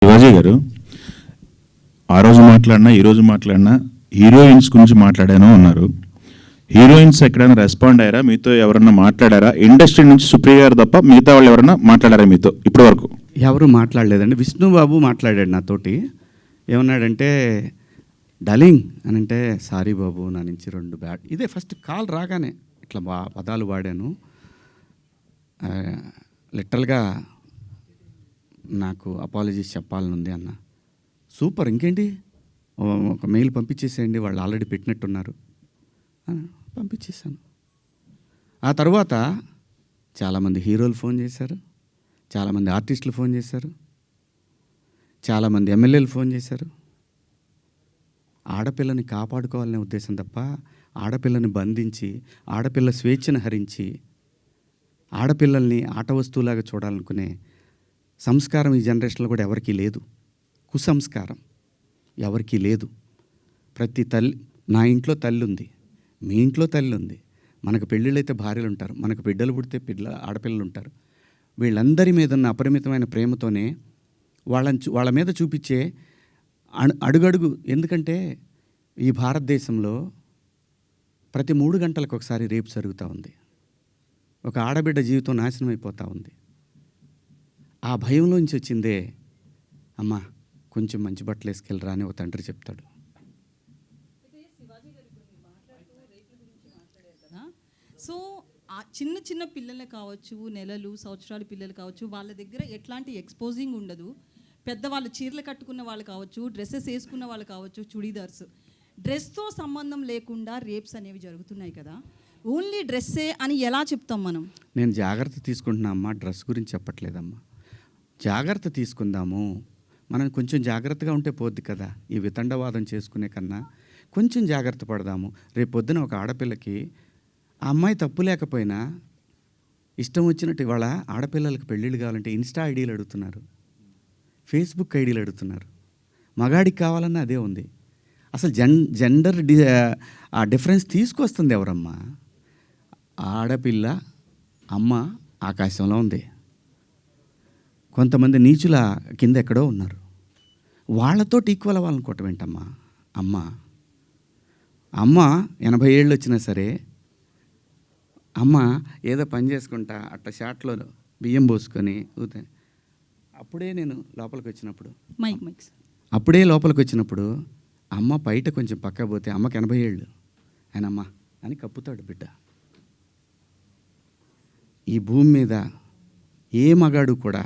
శివాజీ గారు ఆ రోజు మాట్లాడినా ఈ రోజు మాట్లాడినా హీరోయిన్స్ గురించి మాట్లాడాను అన్నారు. హీరోయిన్స్ ఎక్కడైనా రెస్పాండ్ అయ్యారా? మీతో ఎవరన్నా మాట్లాడారా? ఇండస్ట్రీ నుంచి సుప్రియ గారు తప్ప మిగతా వాళ్ళు ఎవరన్నా మాట్లాడారా మీతో ఇప్పటి వరకు? ఎవరు మాట్లాడలేదండి. విష్ణుబాబు మాట్లాడాడు నాతోటి. ఏమన్నాడంటే డలింగ్ అని అంటే, సారీ బాబు నా నుంచి 2 బ్యాడ్. ఇదే ఫస్ట్ కాల్ రాగానే ఇట్లా పదాలు వాడాను. లిటరల్గా నాకు అపాలజీస్ చెప్పాలని ఉంది అన్న. సూపర్, ఇంకేంటి ఒక మెయిల్ పంపించేసేయండి, వాళ్ళు ఆల్రెడీ పెట్టినట్టున్నారు. పంపించేసాను. ఆ తర్వాత చాలామంది హీరోలు ఫోన్ చేశారు, చాలామంది ఆర్టిస్టులు ఫోన్ చేశారు, చాలామంది ఎమ్మెల్యేలు ఫోన్ చేశారు. ఆడపిల్లని కాపాడుకోవాలనే ఉద్దేశం తప్ప ఆడపిల్లని బంధించి ఆడపిల్ల స్వేచ్ఛను హరించి ఆడపిల్లల్ని ఆట వస్తువులాగా చూడాలనుకునే సంస్కారం ఈ జనరేషన్లో కూడా ఎవరికీ లేదు. కుసంస్కారం ఎవరికీ లేదు. ప్రతి తల్లి, నా ఇంట్లో తల్లి ఉంది, మీ ఇంట్లో తల్లి ఉంది, మనకు పెళ్ళిళ్ళైతే భార్యలు ఉంటారు, మనకు బిడ్డలు పుడితే ఆడపిల్లలు ఉంటారు. వీళ్ళందరి మీద ఉన్న అపరిమితమైన ప్రేమతోనే వాళ్ళ మీద చూపించే అడుగడుగు. ఎందుకంటే ఈ భారతదేశంలో ప్రతి 3 గంటలకు ఒకసారి రేపు జరుగుతూ ఉంది. ఒక ఆడబిడ్డ జీవితం నాశనం అయిపోతూ ఉంది. ఆ భయంలోంచి వచ్చిందే, అమ్మ కొంచెం మంచి బట్టలు వేసుకెళ్ళరా అని ఒక తండ్రి చెప్తాడు. సో ఆ చిన్న చిన్న పిల్లలే కావచ్చు, నెలలు సంవత్సరాల పిల్లలు కావచ్చు, వాళ్ళ దగ్గర ఎట్లాంటి ఎక్స్పోజింగ్ ఉండదు. పెద్దవాళ్ళు చీరలు కట్టుకున్న వాళ్ళు కావచ్చు, డ్రెస్సెస్ వేసుకున్న వాళ్ళు కావచ్చు, చుడీదార్స్, డ్రెస్తో సంబంధం లేకుండా రేప్స్ అనేవి జరుగుతున్నాయి కదా. ఓన్లీ డ్రెస్సే అని ఎలా చెప్తాం మనం? నేను జాగ్రత్త తీసుకుంటున్నా అమ్మా, డ్రెస్ గురించి చెప్పట్లేదమ్మా. జాగ్రత్త తీసుకుందాము, మనం కొంచెం జాగ్రత్తగా ఉంటే పోద్ది కదా. ఈ వితండవాదం చేసుకునే కన్నా కొంచెం జాగ్రత్త పడదాము. రేపు పొద్దున ఒక ఆడపిల్లకి ఆ అమ్మాయి తప్పు లేకపోయినా ఇష్టం వచ్చినట్టు ఇవాళ ఆడపిల్లలకి పెళ్ళిళ్ళు కావాలంటే ఇన్స్టా ఐడీలు అడుగుతున్నారు, ఫేస్బుక్ ఐడీలు అడుగుతున్నారు. మగాడికి కావాలన్నా అదే ఉంది. అసలు జెండర్ ఆ డిఫరెన్స్ తీసుకొస్తుంది ఎవరమ్మా? ఆడపిల్ల అమ్మ ఆకాశంలో ఉంది, కొంతమంది నీచుల కింద ఎక్కడో ఉన్నారు. వాళ్ళతో ఈక్వల్ అవ్వాలనుకోవటం ఏంటమ్మా? అమ్మ 80 ఏళ్ళు వచ్చినా సరే అమ్మ ఏదో పని చేసుకుంటా అట్లా షాట్లో బియ్యం పోసుకొని అప్పుడే నేను లోపలికి వచ్చినప్పుడు అమ్మ బయట కొంచెం పక్క పోతే అమ్మకి 80 ఏళ్ళు, ఆయన అమ్మ అని కప్పుతాడు బిడ్డ. ఈ భూమి మీద ఏ మగాడు కూడా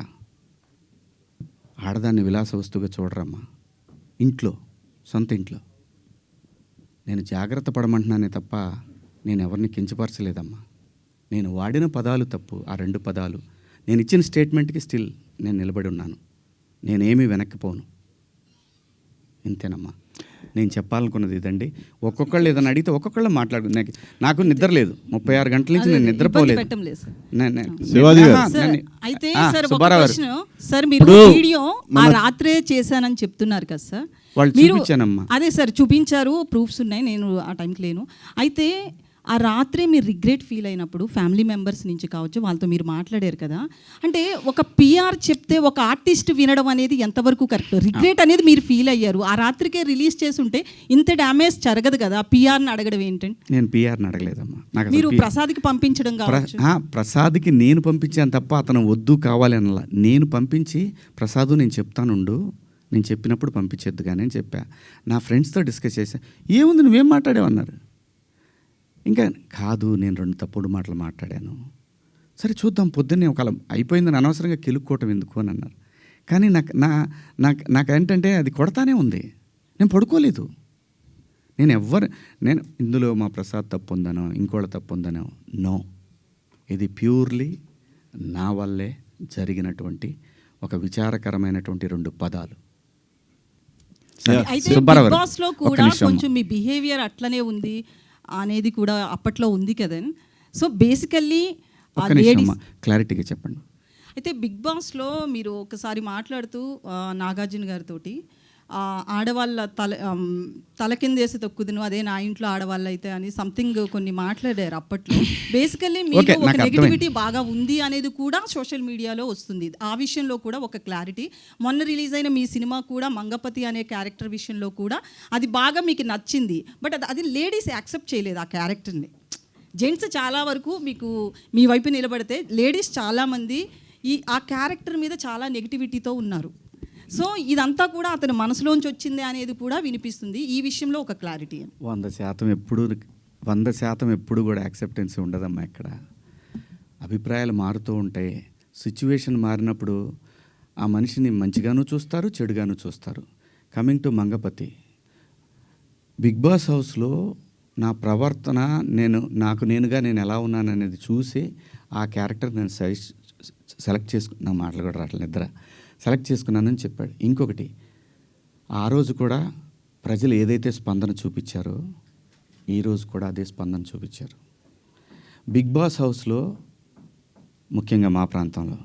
ఆడదాన్ని విలాస వస్తువుగా చూడరమ్మా. ఇంట్లో, సొంత ఇంట్లో. నేను జాగ్రత్త పడమంటున్నానే తప్ప నేను ఎవరిని కించపరచలేదమ్మా. నేను వాడిన పదాలు తప్పు, ఆ 2 పదాలు. నేను ఇచ్చిన స్టేట్మెంట్కి స్టిల్ నేను నిలబడి ఉన్నాను. నేనేమీ వెనక్కిపోను. ఇంతేనమ్మా నేను చెప్పాలనుకున్నది. ఇదండి. ఒక్కొక్కళ్ళు ఏదైనా అడిగితే ఒక్కొక్కళ్ళు మాట్లాడు. నాకు నిద్ర లేదు, 36 గంటల నుంచి నేను నిద్రపోలేదు. అయితే సార్ మీరు వీడియో ఆ రాత్రే చేశానని చెప్తున్నారు కదా సార్. వాళ్ళు చూపించానమ్మా. అదే సార్ చూపించారు, ప్రూఫ్స్ ఉన్నాయి, నేను ఆ టైంకి లేను. అయితే ఆ రాత్రే మీరు రిగ్రెట్ ఫీల్ అయినప్పుడు ఫ్యామిలీ మెంబర్స్ నుంచి కావచ్చు, వాళ్ళతో మీరు మాట్లాడారు కదా. అంటే ఒక పిఆర్ చెప్తే ఒక ఆర్టిస్ట్ వినడం అనేది ఎంతవరకు కరెక్ట్? రిగ్రెట్ అనేది మీరు ఫీల్ అయ్యారు, ఆ రాత్రికే రిలీజ్ చేసి ఉంటే ఇంత డ్యామేజ్ జరగదు కదా. పిఆర్ని అడగడం ఏంటంటే? నేను పిఆర్ని అడగలేదమ్మా. మీరు ప్రసాద్కి పంపించడం కావచ్చు. ప్రసాద్కి నేను పంపించాను తప్ప అతను వద్దు కావాలి అనలా. నేను పంపించి ప్రసాద్ నేను చెప్తానుండు, నేను చెప్పినప్పుడు పంపించేద్దు కానీ అని చెప్పా. నా ఫ్రెండ్స్తో డిస్కస్ చేశా. ఏముంది నువ్వేం మాట్లాడావన్నారు. ఇంకా కాదు, నేను 2 తప్పుడు మాటలు మాట్లాడాను. సరే చూద్దాం, పొద్దున్నే ఒకవేళ అయిపోయిందని అనవసరంగా కెలుక్కోవటం ఎందుకు అని అన్నారు. కానీ నాకేంటంటే అది కొడతానే ఉంది. నేను పడుకోలేదు. నేను ఇందులో మా ప్రసాద్ తప్పు ఉందనో ఇంకోళ్ళ తప్పు ఉందనో నో. ఇది ప్యూర్లీ నా వల్లే జరిగినటువంటి ఒక విచారకరమైనటువంటి 2 పదాలు. అయితే బిగ్ బాస్లో కూడా కొంచెం మీ బిహేవియర్ అట్లనే ఉంది అనేది కూడా అప్పట్లో ఉంది కదా. సో బేసికల్లీ క్లారిటీగా చెప్పండి. అయితే బిగ్ బాస్లో మీరు ఒకసారి మాట్లాడుతూ నాగార్జున గారితో ఆడవాళ్ళ తల కిందేసి తొక్కుదును అదే నా ఇంట్లో ఆడవాళ్ళు అయితే అని సంథింగ్ కొన్ని మాట్లాడారు అప్పట్లో. బేసికల్లీ మీకు Okay, ఒక నాకు నెగిటివిటీ బాగా ఉంది అనేది కూడా సోషల్ మీడియాలో వస్తుంది. ఆ విషయంలో కూడా ఒక క్లారిటీ. మొన్న రిలీజ్ అయిన మీ సినిమా కూడా మంగపతి అనే క్యారెక్టర్ విషయంలో కూడా అది బాగా మీకు నచ్చింది. బట్ అది లేడీస్ యాక్సెప్ట్ చేయలేదు ఆ క్యారెక్టర్ని. జెంట్స్ చాలా వరకు మీకు మీ వైపు నిలబడితే లేడీస్ చాలామంది ఆ క్యారెక్టర్ మీద చాలా నెగిటివిటీతో ఉన్నారు. సో ఇదంతా కూడా అతని మనసులోంచి వచ్చింది అనేది కూడా వినిపిస్తుంది. ఈ విషయంలో ఒక క్లారిటీ. 100% ఎప్పుడు కూడా యాక్సెప్టెన్స్ ఉండదమ్మా. ఇక్కడ అభిప్రాయాలు మారుతూ ఉంటాయి. సిచ్యువేషన్ మారినప్పుడు ఆ మనిషిని మంచిగాను చూస్తారు, చెడుగాను చూస్తారు. Coming to Mangapathi, big boss హౌస్లో నా ప్రవర్తన నేను ఎలా ఉన్నాను అనేది చూసి ఆ క్యారెక్టర్ నేను సెలెక్ట్ చేసుకున్న మాటలు కూడా రావట్లేదు, నిద్ర సెలెక్ట్ చేసుకున్నానని చెప్పాడు. ఇంకొకటి, ఆ రోజు కూడా ప్రజలు ఏదైతే స్పందన చూపించారో ఈరోజు కూడా అదే స్పందన చూపించారు. బిగ్ బాస్ హౌస్లో ముఖ్యంగా మా ప్రాంతంలో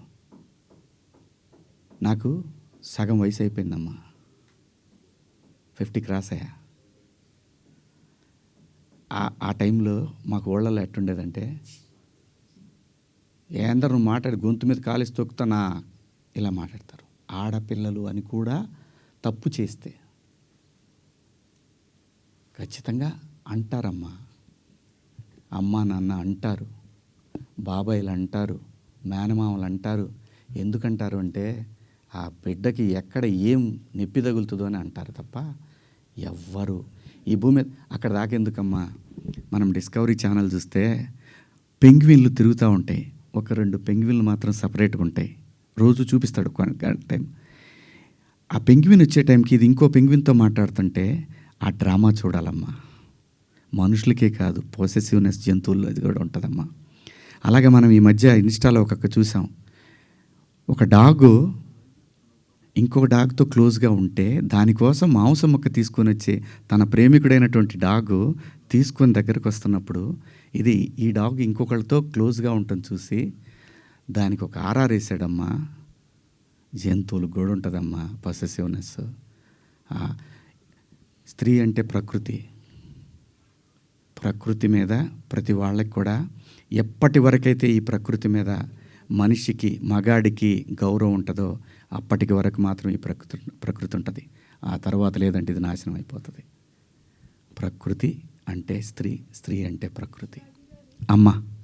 నాకు సగం వయసు అయిపోయిందమ్మా, 50 క్రాస్ అయ్యా. ఆ టైంలో మాకు ఊళ్ళల్లో ఎట్టుండేదంటే, ఏందరు నువ్వు మాట్లాడి గొంతు మీద కాలేసి తొక్కుతానా ఇలా మాట్లాడతారు. ఆడపిల్లలు అని కూడా తప్పు చేస్తే ఖచ్చితంగా అంటారమ్మా. అమ్మ నాన్న అంటారు, బాబాయిలు అంటారు, మేనమామలు అంటారు. ఎందుకంటారు అంటే ఆ బిడ్డకి ఎక్కడ ఏం నొప్పి తగులుతుందో అని అంటారు తప్ప ఎవ్వరు ఈ భూమి మీద అక్కడ దాకెందుకమ్మా. మనం డిస్కవరీ ఛానల్ చూస్తే పెంగ్విన్లు తిరుగుతూ ఉంటాయి, 1-2 పెంగ్విన్లు మాత్రం సపరేట్గా ఉంటాయి. రోజు చూపిస్తాడు టైం. ఆ పెంగ్విన్ వచ్చే టైంకి ఇది ఇంకో పెంగ్విన్తో మాట్లాడుతుంటే ఆ డ్రామా చూడాలమ్మా. మనుషులకే కాదు, పొసెసివ్నెస్ జంతువుల్లో అది కూడా ఉంటుందమ్మా. అలాగే మనం ఈ మధ్య ఇన్స్టాలో చూసాం, ఒక డాగు ఇంకొక డాగ్తో క్లోజ్గా ఉంటే దానికోసం మాంసం ముక్క తీసుకొని వచ్చి తన ప్రేమికుడైనటువంటి డాగు తీసుకొని దగ్గరకు వస్తున్నప్పుడు ఈ డాగ్ ఇంకొకళ్ళతో క్లోజ్గా ఉంటుంది చూసి దానికి ఒక ఆర్ఆర్ వేసాడమ్మా. జంతువులు కూడా ఉంటుందమ్మా పొసెసివ్నెస్. స్త్రీ అంటే ప్రకృతి మీద ప్రతి వాళ్ళకి కూడా ఎప్పటి వరకైతే ఈ ప్రకృతి మీద మనిషికి మగాడికి గౌరవం ఉంటుందో అప్పటికి వరకు మాత్రం ఈ ప్రకృతి ఉంటుంది. ఆ తర్వాత లేదంటే ఇది నాశనం అయిపోతుంది. ప్రకృతి అంటే స్త్రీ, స్త్రీ అంటే ప్రకృతి. అమ్మ